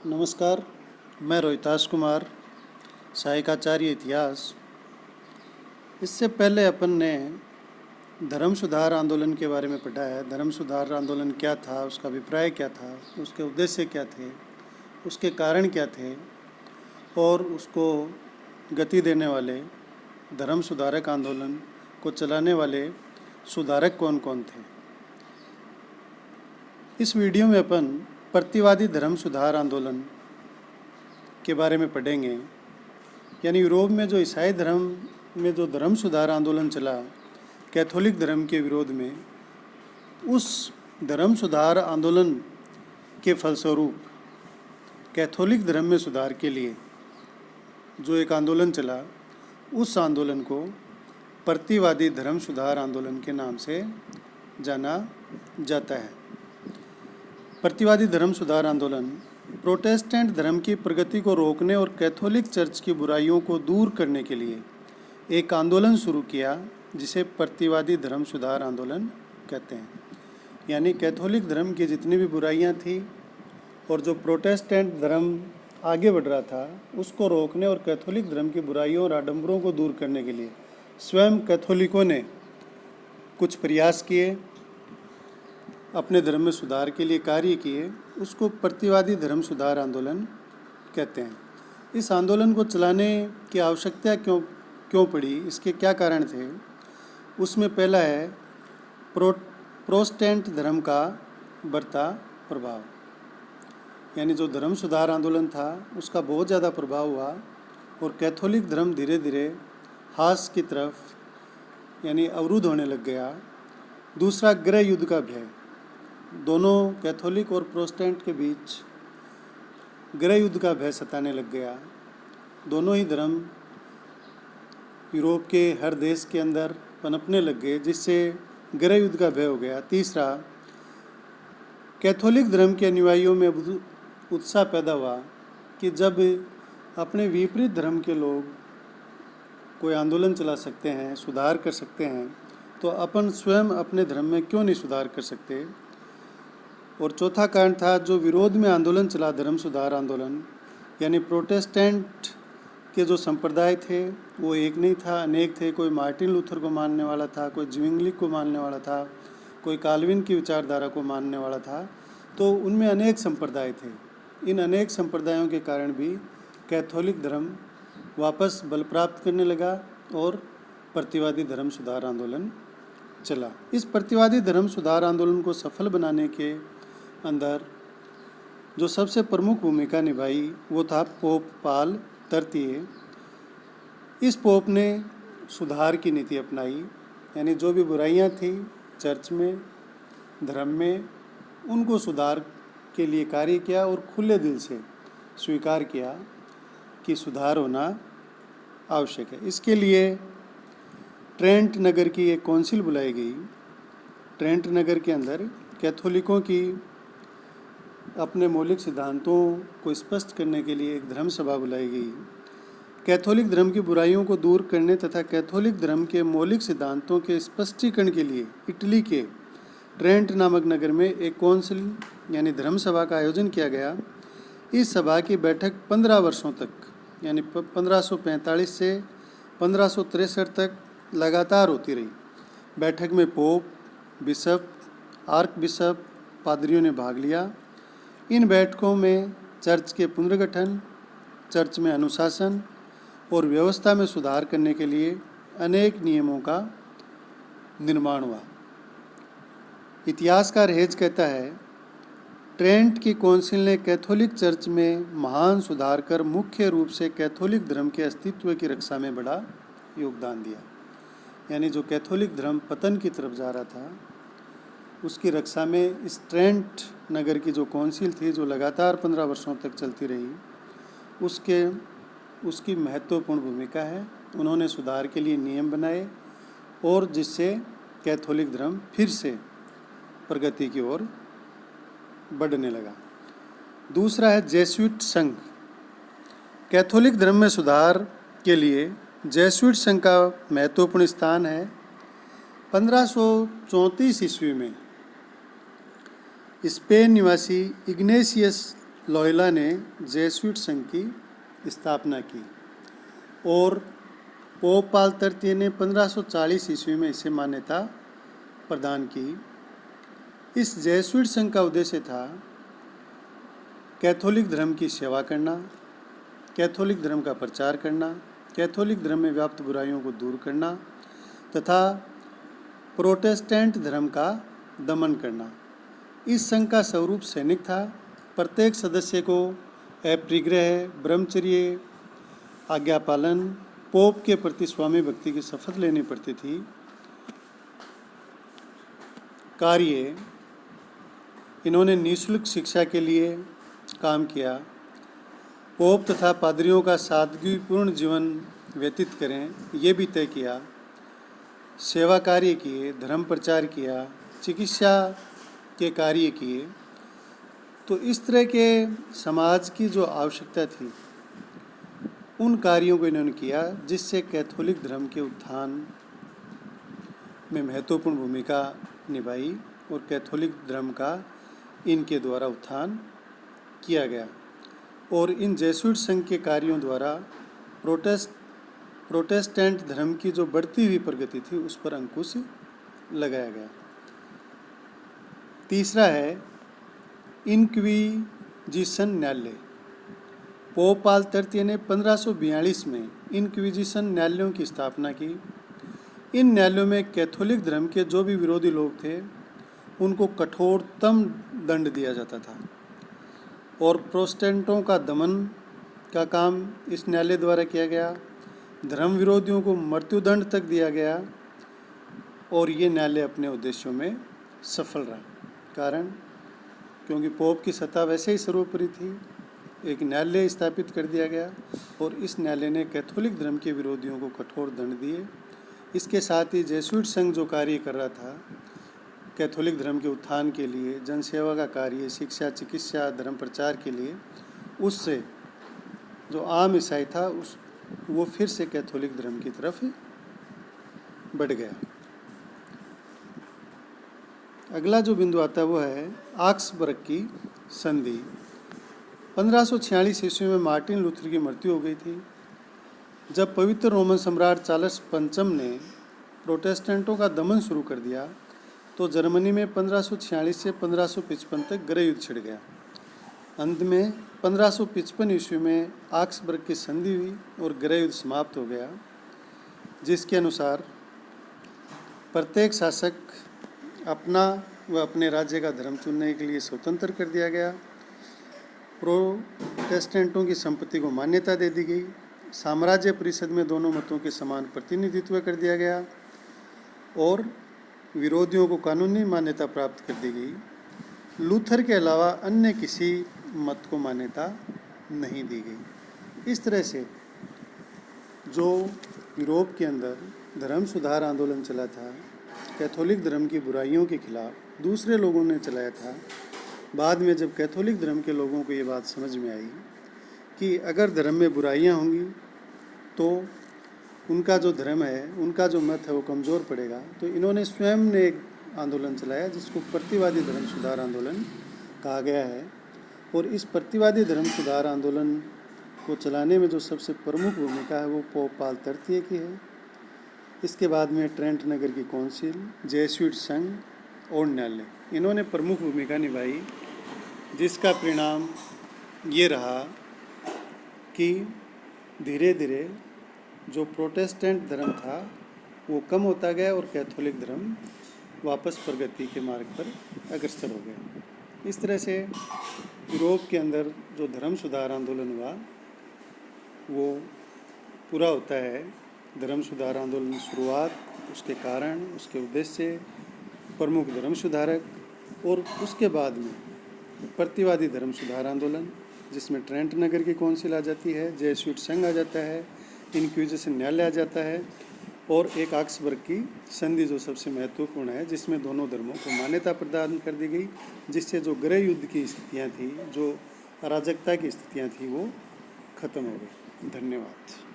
नमस्कार, मैं रोहिताश कुमार, सहायकाचार्य इतिहास। इससे पहले अपन ने धर्म सुधार आंदोलन के बारे में पढ़ा है। धर्म सुधार आंदोलन क्या था, उसका अभिप्राय क्या था, उसके उद्देश्य क्या थे, उसके कारण क्या थे और उसको गति देने वाले धर्म सुधारक आंदोलन को चलाने वाले सुधारक कौन कौन थे। इस वीडियो में अपन प्रतिवादी धर्म सुधार आंदोलन के बारे में पढ़ेंगे। यानी यूरोप में जो ईसाई धर्म में जो धर्म सुधार आंदोलन चला कैथोलिक धर्म के विरोध में, उस धर्म सुधार आंदोलन के फलस्वरूप कैथोलिक धर्म में सुधार के लिए जो एक आंदोलन चला, उस आंदोलन को प्रतिवादी धर्म सुधार आंदोलन के नाम से जाना जाता है। प्रतिवादी धर्म सुधार आंदोलन प्रोटेस्टेंट धर्म की प्रगति को रोकने और कैथोलिक चर्च की बुराइयों को दूर करने के लिए एक आंदोलन शुरू किया, जिसे प्रतिवादी धर्म सुधार आंदोलन कहते हैं। यानी कैथोलिक धर्म की जितनी भी बुराइयां थी और जो प्रोटेस्टेंट धर्म आगे बढ़ रहा था, उसको रोकने और कैथोलिक धर्म की बुराइयों और आडंबरों को दूर करने के लिए स्वयं कैथोलिकों ने कुछ प्रयास किए, अपने धर्म में सुधार के लिए कार्य किए। उसको प्रतिवादी धर्म सुधार आंदोलन कहते हैं। इस आंदोलन को चलाने की आवश्यकता क्यों पड़ी, इसके क्या कारण थे, उसमें पहला है प्रोटेस्टेंट धर्म का बढ़ता प्रभाव। यानी जो धर्म सुधार आंदोलन था उसका बहुत ज़्यादा प्रभाव हुआ और कैथोलिक धर्म धीरे धीरे हास की तरफ यानी अवरुद्ध होने लग गया। दूसरा, गृह युद्ध का भय। दोनों कैथोलिक और प्रोटेस्टेंट के बीच गृह युद्ध का भय सताने लग गया। दोनों ही धर्म यूरोप के हर देश के अंदर पनपने लग गए, जिससे गृह युद्ध का भय हो गया। तीसरा, कैथोलिक धर्म के अनुयायियों में उत्साह पैदा हुआ कि जब अपने विपरीत धर्म के लोग कोई आंदोलन चला सकते हैं, सुधार कर सकते हैं, तो अपन स्वयं अपने धर्म में क्यों नहीं सुधार कर सकते। और चौथा कारण था, जो विरोध में आंदोलन चला धर्म सुधार आंदोलन, यानी प्रोटेस्टेंट के जो संप्रदाय थे वो एक नहीं था, अनेक थे। कोई मार्टिन लूथर को मानने वाला था, कोई ज्विंगली को मानने वाला था, कोई काल्विन की विचारधारा को मानने वाला था। तो उनमें अनेक संप्रदाय थे। इन अनेक संप्रदायों के कारण भी कैथोलिक धर्म वापस बल प्राप्त करने लगा और प्रतिवादी धर्म सुधार आंदोलन चला। इस प्रतिवादी धर्म सुधार आंदोलन को सफल बनाने के अंदर जो सबसे प्रमुख भूमिका निभाई वो था पोप पाल तृतीय। इस पोप ने सुधार की नीति अपनाई, यानी जो भी बुराइयां थी चर्च में, धर्म में, उनको सुधार के लिए कार्य किया और खुले दिल से स्वीकार किया कि सुधार होना आवश्यक है। इसके लिए ट्रेंट नगर की एक कौंसिल बुलाई गई। ट्रेंट नगर के अंदर कैथोलिकों की अपने मौलिक सिद्धांतों को स्पष्ट करने के लिए एक धर्म सभा बुलाई गई। कैथोलिक धर्म की बुराइयों को दूर करने तथा कैथोलिक धर्म के मौलिक सिद्धांतों के स्पष्टीकरण के लिए इटली के ट्रेंट नामक नगर में एक कौंसिल यानी धर्म सभा का आयोजन किया गया। इस सभा की बैठक 15 वर्षों तक यानी 1545 से 1563 तक लगातार होती रही। बैठक में पोप, बिशप, आर्क बिशप, पादरियों ने भाग लिया। इन बैठकों में चर्च के पुनर्गठन, चर्च में अनुशासन और व्यवस्था में सुधार करने के लिए अनेक नियमों का निर्माण हुआ। इतिहासकार हेज कहता है, ट्रेंट की कौंसिल ने कैथोलिक चर्च में महान सुधार कर मुख्य रूप से कैथोलिक धर्म के अस्तित्व की रक्षा में बड़ा योगदान दिया। यानी जो कैथोलिक धर्म पतन की तरफ जा रहा था, उसकी रक्षा में इस ट्रेंट नगर की जो कौंसिल थी, जो लगातार 15 वर्षों तक चलती रही, उसकी महत्वपूर्ण भूमिका है। उन्होंने सुधार के लिए नियम बनाए और जिससे कैथोलिक धर्म फिर से प्रगति की ओर बढ़ने लगा। दूसरा है जेसुइट संघ। कैथोलिक धर्म में सुधार के लिए जेसुइट संघ का महत्वपूर्ण स्थान है। 1534 ईस्वी में स्पेन निवासी इग्नेशियस लोयोला ने जेसुइट संघ की स्थापना की और पोप पाल तृतीय ने 1540 ईस्वी में इसे मान्यता प्रदान की। इस जेसुइट संघ का उद्देश्य था कैथोलिक धर्म की सेवा करना, कैथोलिक धर्म का प्रचार करना, कैथोलिक धर्म में व्याप्त बुराइयों को दूर करना तथा प्रोटेस्टेंट धर्म का दमन करना। इस संघ का स्वरूप सैनिक था। प्रत्येक सदस्य को अपरिग्रह, ब्रह्मचर्य, आज्ञा पालन, पोप के प्रति स्वामी भक्ति की शपथ लेनी पड़ती थी। कार्य इन्होंने निःशुल्क शिक्षा के लिए काम किया। पोप तथा पादरियों का सादगीपूर्ण जीवन व्यतीत करें, ये भी तय किया। सेवा कार्य किए, धर्म प्रचार किया, चिकित्सा के कार्य किए। तो इस तरह के समाज की जो आवश्यकता थी उन कार्यों को इन्होंने किया, जिससे कैथोलिक धर्म के उत्थान में महत्वपूर्ण भूमिका निभाई और कैथोलिक धर्म का इनके द्वारा उत्थान किया गया। और इन जेसुइट संघ के कार्यों द्वारा प्रोटेस्टेंट धर्म की जो बढ़ती हुई प्रगति थी उस पर अंकुश लगाया गया। तीसरा है इनक्विजिशन न्यायालय। पोप पाल तृतीय ने 1542 में इनक्विजिशन न्यायालयों की स्थापना की। इन न्यायालयों में कैथोलिक धर्म के जो भी विरोधी लोग थे उनको कठोरतम दंड दिया जाता था और प्रोटेस्टेंटों का दमन का काम इस न्यायालय द्वारा किया गया। धर्म विरोधियों को मृत्युदंड तक दिया गया और ये न्यायालय अपने उद्देश्यों में सफल रहा। कारण क्योंकि पोप की सत्ता वैसे ही सर्वोपरि थी, एक न्यायालय स्थापित कर दिया गया और इस न्यायालय ने कैथोलिक धर्म के विरोधियों को कठोर दंड दिए। इसके साथ ही जेसुइट संघ जो कार्य कर रहा था कैथोलिक धर्म के उत्थान के लिए, जनसेवा का कार्य, शिक्षा, चिकित्सा, धर्म प्रचार के लिए, उससे जो आम ईसाई था वो फिर से कैथोलिक धर्म की तरफ बढ़ गया। अगला जो बिंदु आता है वो है ऑक्सबर्ग की संधि। 1546 ईस्वी में मार्टिन लूथर की मृत्यु हो गई थी। जब पवित्र रोमन सम्राट चार्ल्स पंचम ने प्रोटेस्टेंटों का दमन शुरू कर दिया तो जर्मनी में 1546 से 1555 तक गृह युद्ध छिड़ गया। अंत में 1555 ईस्वी में ऑक्सबर्ग की संधि हुई और गृह युद्ध समाप्त हो गया, जिसके अनुसार प्रत्येक शासक अपना व अपने राज्य का धर्म चुनने के लिए स्वतंत्र कर दिया गया। प्रोटेस्टेंटों की संपत्ति को मान्यता दे दी गई। साम्राज्य परिषद में दोनों मतों के समान प्रतिनिधित्व कर दिया गया और विरोधियों को कानूनी मान्यता प्राप्त कर दी गई। लूथर के अलावा अन्य किसी मत को मान्यता नहीं दी गई। इस तरह से जो यूरोप के अंदर धर्म सुधार आंदोलन चला था, कैथोलिक धर्म की बुराइयों के खिलाफ दूसरे लोगों ने चलाया था, बाद में जब कैथोलिक धर्म के लोगों को ये बात समझ में आई कि अगर धर्म में बुराइयां होंगी तो उनका जो धर्म है, उनका जो मत है वो कमज़ोर पड़ेगा, तो इन्होंने स्वयं ने एक आंदोलन चलाया जिसको प्रतिवादी धर्म सुधार आंदोलन कहा गया है। और इस प्रतिवादी धर्म सुधार आंदोलन को चलाने में जो सबसे प्रमुख भूमिका है वो पोप पाल तृतीय की है। इसके बाद में ट्रेंट नगर की काउंसिल, जेसुइट संघ और न्यायालय, इन्होंने प्रमुख भूमिका निभाई, जिसका परिणाम ये रहा कि धीरे धीरे जो प्रोटेस्टेंट धर्म था वो कम होता गया और कैथोलिक धर्म वापस प्रगति के मार्ग पर अग्रसर हो गया। इस तरह से यूरोप के अंदर जो धर्म सुधार आंदोलन हुआ वो पूरा होता है। धर्म सुधार आंदोलन की शुरुआत, उसके कारण, उसके उद्देश्य, प्रमुख धर्म सुधारक और उसके बाद में प्रतिवादी धर्म सुधार आंदोलन, जिसमें ट्रेंट नगर की काउंसिल आ जाती है, जेसुइट संघ आ जाता है, इनक्विजिशन न्यायालय आ जाता है और एक ऑक्सबर्ग की संधि जो सबसे महत्वपूर्ण है, जिसमें दोनों धर्मों को मान्यता प्रदान कर दी गई, जिससे जो गृह युद्ध की स्थितियाँ थी, जो अराजकता की स्थितियाँ थी, वो खत्म हो गई। धन्यवाद।